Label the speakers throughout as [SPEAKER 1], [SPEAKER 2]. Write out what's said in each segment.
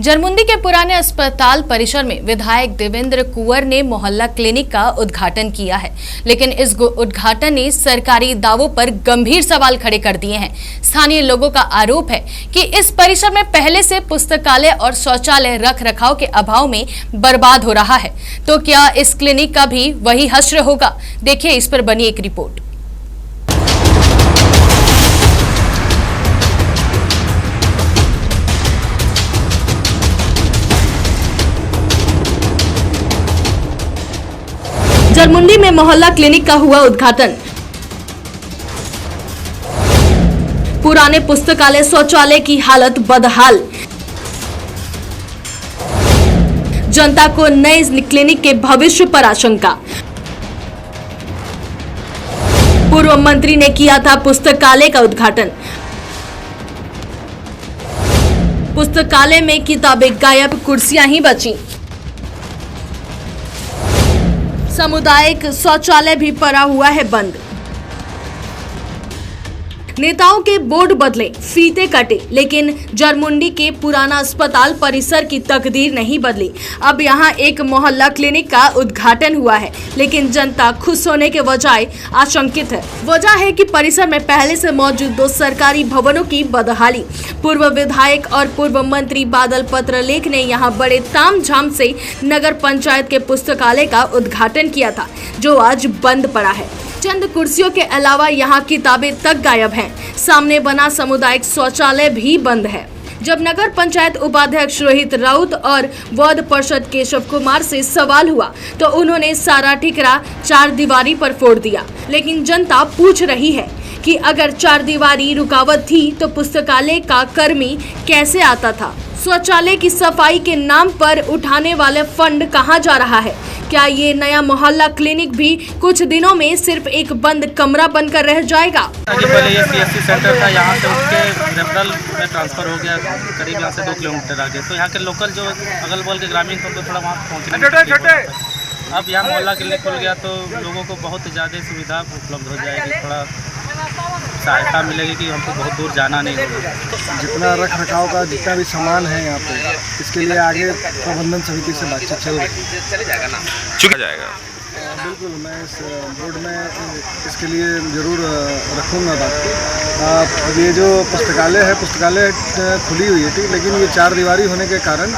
[SPEAKER 1] जरमुंदी के पुराने अस्पताल परिसर में विधायक देवेंद्र कुंवर ने मोहल्ला क्लिनिक का उद्घाटन किया है, लेकिन इस उद्घाटन ने सरकारी दावों पर गंभीर सवाल खड़े कर दिए हैं। स्थानीय लोगों का आरोप है कि इस परिसर में पहले से पुस्तकालय और शौचालय रख रखाव के अभाव में बर्बाद हो रहा है, तो क्या इस क्लिनिक का भी वही हश्र होगा? देखिए इस पर बनी एक रिपोर्ट। जरमुंदी में मोहल्ला क्लिनिक का हुआ उद्घाटन। पुराने पुस्तकालय शौचालय की हालत बदहाल। जनता को नए क्लिनिक के भविष्य पर आशंका। पूर्व मंत्री ने किया था पुस्तकालय का उद्घाटन। पुस्तकालय में किताबें गायब, कुर्सियां ही बची। सामुदायिक शौचालय भी पड़ा हुआ है बंद। नेताओं के बोर्ड बदले, फीते कटे, लेकिन जरमुंडी के पुराना अस्पताल परिसर की तकदीर नहीं बदली। अब यहां एक मोहल्ला क्लिनिक का उद्घाटन हुआ है, लेकिन जनता खुश होने के बजाय आशंकित है। वजह है कि परिसर में पहले से मौजूद 2 सरकारी भवनों की बदहाली। पूर्व विधायक और पूर्व मंत्री बादल पत्रलेख ने यहां बड़े तामझाम से नगर पंचायत के पुस्तकालय का उद्घाटन किया था, जो आज बंद पड़ा है। चंद कुर्सियों के अलावा यहां किताबें तक गायब हैं। सामने बना सामुदायिक शौचालय भी बंद है। जब नगर पंचायत उपाध्यक्ष रोहित राउत और वार्ड पार्षद केशव कुमार से सवाल हुआ तो उन्होंने सारा ठिकरा 4 दीवारी पर फोड़ दिया। लेकिन जनता पूछ रही है कि अगर 4 दीवारी रुकावट थी तो पुस्तकालय का कर्मी कैसे आता था? शौचालय की सफाई के नाम पर उठाने वाले फंड कहां जा रहा है? क्या ये नया मोहल्ला क्लिनिक भी कुछ दिनों में सिर्फ एक बंद कमरा बनकर रह जाएगा?
[SPEAKER 2] पहले ये CSC सेंटर था, यहाँ से उठ के रेफरल में ट्रांसफर हो गया, करीब यहाँ से 2 किलोमीटर आगे। तो यहाँ के लोकल जो अगल बगल के ग्रामीण थे तो थोड़ा वहाँ पहुँचने। अब यहाँ मोहल्ला क्लिनिक खुल गया तो लोगों को बहुत ज़्यादा सुविधा उपलब्ध हो जाएगी, थोड़ा सहायता मिलेगी कि हमको बहुत दूर जाना नहीं होगा।
[SPEAKER 3] जितना रख रखाव का जितना भी सामान है यहाँ पे, इसके लिए आगे प्रबंधन समिति से बातचीत चल रही है।
[SPEAKER 4] चुका जाएगा।
[SPEAKER 3] बिल्कुल, मैं इस बोर्ड में इसके लिए ज़रूर रखूँगा बात। ये जो पुस्तकालय है, पुस्तकालय खुली हुई थी, लेकिन ये 4 दीवारी होने के कारण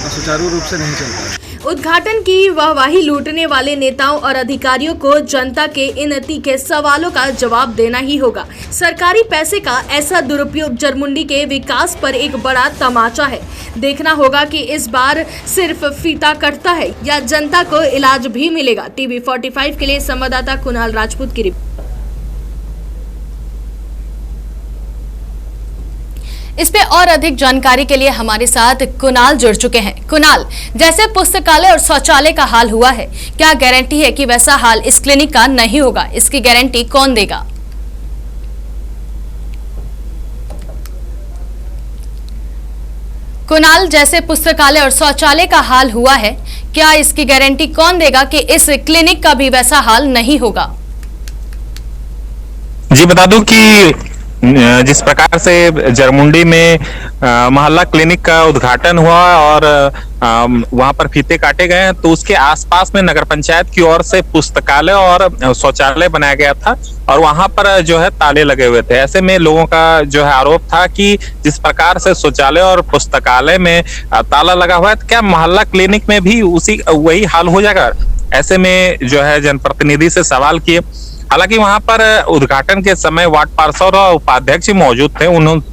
[SPEAKER 3] सुचारू रूप से नहीं चल रहा।
[SPEAKER 1] उद्घाटन की वाहवाही लूटने वाले नेताओं और अधिकारियों को जनता के इन तीखे सवालों का जवाब देना ही होगा। सरकारी पैसे का ऐसा दुरुपयोग जरमुंडी के विकास पर एक बड़ा तमाचा है। देखना होगा कि इस बार सिर्फ फीता कटता है या जनता को इलाज भी मिलेगा। TV 45 के लिए संवाददाता कुणाल राजपूत की रिपोर्ट। इस पे और अधिक जानकारी के लिए हमारे साथ कुणाल जुड़ चुके हैं। कुणाल, जैसे पुस्तकालय और शौचालय का हाल हुआ है, क्या गारंटी है कि वैसा हाल इस क्लिनिक का नहीं होगा? इसकी गारंटी कौन देगा? कुणाल, जैसे पुस्तकालय और शौचालय का हाल हुआ है, क्या इसकी गारंटी कौन देगा कि इस क्लिनिक का भी वैसा हाल नहीं होगा?
[SPEAKER 4] जी बता दूं कि जिस प्रकार से जरमुंडी में मोहल्ला क्लिनिक का उद्घाटन हुआ और वहां पर फीते काटे गए हैं, तो उसके आसपास में नगर पंचायत की ओर से पुस्तकालय और शौचालय बनाया गया था और वहां पर जो है ताले लगे हुए थे। ऐसे में लोगों का जो है आरोप था कि जिस प्रकार से शौचालय और पुस्तकालय में ताला लगा हुआ है, तो क्या मोहल्ला क्लिनिक में भी वही हाल हो जाएगा? ऐसे में जो है जनप्रतिनिधि से सवाल किए। हालांकि वहां पर उद्घाटन के समय वार्ड पार्षद और उपाध्यक्ष मौजूद थे।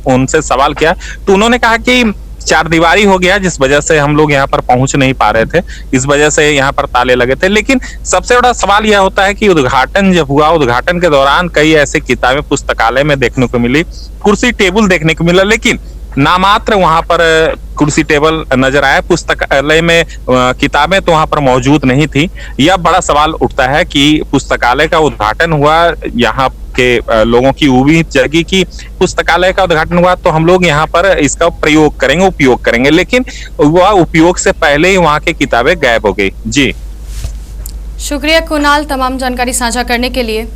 [SPEAKER 4] उनसे सवाल किया तो उन्होंने कहा कि 4 दीवारी हो गया, जिस वजह से हम लोग यहाँ पर पहुंच नहीं पा रहे थे, इस वजह से यहाँ पर ताले लगे थे। लेकिन सबसे बड़ा सवाल यह होता है कि उद्घाटन जब हुआ, उद्घाटन के दौरान कई ऐसी किताबें पुस्तकालय में देखने को मिली, कुर्सी टेबल देखने को मिला, लेकिन नामात्र वहां पर कुर्सी टेबल नजर आया। पुस्तकालय में किताबें तो वहां पर मौजूद नहीं थी। यह बड़ा सवाल उठता है कि पुस्तकालय का उद्घाटन हुआ, यहाँ के लोगों की उम्मीद जगी कि पुस्तकालय का उद्घाटन हुआ तो हम लोग यहाँ पर इसका प्रयोग करेंगे, उपयोग करेंगे, लेकिन वह उपयोग से पहले ही वहाँ की किताबें गायब हो गई। जी
[SPEAKER 1] शुक्रिया कुणाल, तमाम जानकारी साझा करने के लिए।